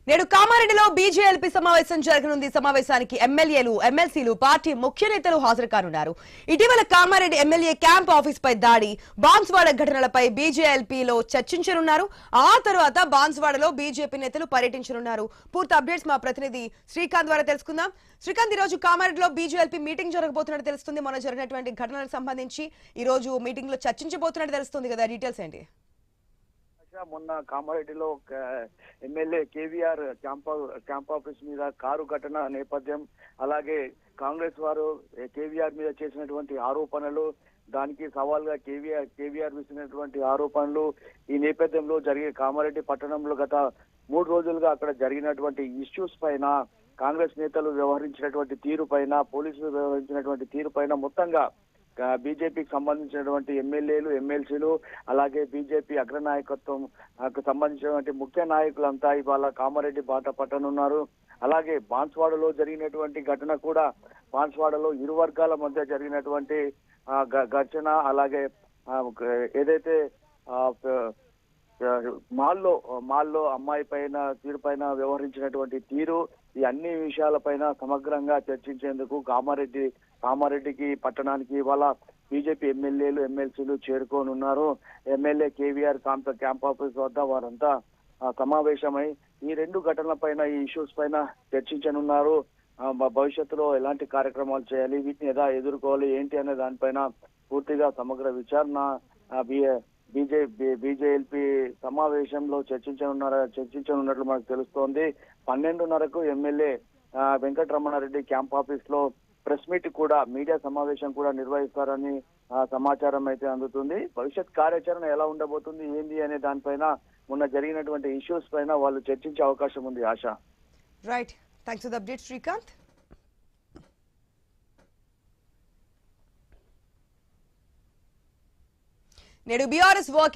నేడు కామారెడ్డిలో బీజేఎల్పీ సమావేశం జరగనుంది. సమావేశానికి ఎమ్మెల్యేలు, ఎమ్మెల్సీలు, పార్టీ ముఖ్య నేతలు హాజరు కానున్నారు. ఇటీవల కామారెడ్డి ఎమ్మెల్యే క్యాంప్ ఆఫీస్ పై దాడి, బాన్స్వాడ ఘటనలపై బీజేఎల్పీలో చర్చించనున్నారు. ఆ తర్వాత బాన్స్వాడలో బీజేపీ నేతలు పర్యటించనున్నారు. పూర్తి అప్డేట్స్ మా ప్రతినిధి శ్రీకాంత్ ద్వారా తెలుసుకుందాం. శ్రీకాంత్, ఈ రోజు కామారెడ్డిలో బీజేఎల్పీ మీటింగ్ జరగబోతున్నట్టు తెలుస్తుంది. మొన్న జరిగినటువంటి ఘటనలకు సంబంధించి ఈ రోజు మీటింగ్ లో చర్చించబోతున్నట్టు తెలుస్తుంది కదా, డీటెయిల్స్ ఏంటి? మొన్న కామారెడ్డిలో ఎమ్మెల్యే కేవీఆర్ క్యాంప్ ఆఫీస్ మీద కారు ఘటన నేపథ్యం, అలాగే కాంగ్రెస్ వారు కేవీఆర్ మీద చేసినటువంటి ఆరోపణలు, దానికి సవాల్గా కేవీఆర్ విసినటువంటి ఆరోపణలు, ఈ నేపథ్యంలో జరిగే కామారెడ్డి పట్టణంలో గత 3 రోజులుగా అక్కడ జరిగినటువంటి ఇష్యూస్ పైన, కాంగ్రెస్ నేతలు వ్యవహరించినటువంటి తీరు పైన, పోలీసులు వ్యవహరించినటువంటి తీరు పైన మొత్తంగా బీజేపీకి సంబంధించినటువంటి ఎమ్మెల్యేలు, ఎమ్మెల్సీలు, అలాగే బీజేపీ అగ్రనాయకత్వం సంబంధించినటువంటి ముఖ్య నాయకులంతా ఇవాళ కామారెడ్డి బాట పట్టనున్నారు. అలాగే బాన్స్వాడలో జరిగినటువంటి ఘటన కూడా, బాన్స్వాడలో ఇరు వర్గాల మధ్య జరిగినటువంటి ఘర్షణ, అలాగే ఏదైతే మాల్లో అమ్మాయి పైన తీరు పైన వ్యవహరించినటువంటి తీరు, ఈ అన్ని విషయాలపైన సమగ్రంగా చర్చించేందుకు కామారెడ్డికి పట్టణానికి ఇవాళ బీజేపీ ఎమ్మెల్యేలు, ఎమ్మెల్సీలు చేరుకోనున్నారు. ఎమ్మెల్యే కేవీఆర్ క్యాంప్ ఆఫీస్ వద్ద వారంతా సమావేశమై ఈ 2 ఘటనలపైన, ఈ ఇష్యూస్ పైన చర్చించనున్నారు. భవిష్యత్తులో ఎలాంటి కార్యక్రమాలు చేయాలి, వీటిని ఎలా ఎదుర్కోవాలి, ఏంటి అనే దానిపైన పూర్తిగా సమగ్ర విచారణ బీజేఎల్పీ సమావేశంలో చర్చించనున్నట్లు మనకు తెలుస్తోంది. 12:30కు ఎమ్మెల్యే వెంకటరమణారెడ్డి క్యాంప్ ఆఫీస్ లో ప్రెస్ మీట్ కూడా, మీడియా సమావేశం కూడా నిర్వహిస్తారని సమాచారం అయితే అందుతుంది. భవిష్యత్ కార్యాచరణ ఎలా ఉండబోతుంది, ఏంది అనే దానిపైన, మొన్న జరిగినటువంటి ఇష్యూస్ పైన వాళ్ళు చర్చించే అవకాశం ఉంది. ఆశ. Right, thanks for the update Srikanth. నేడు బీఆర్ఎస్ వర్కింగ్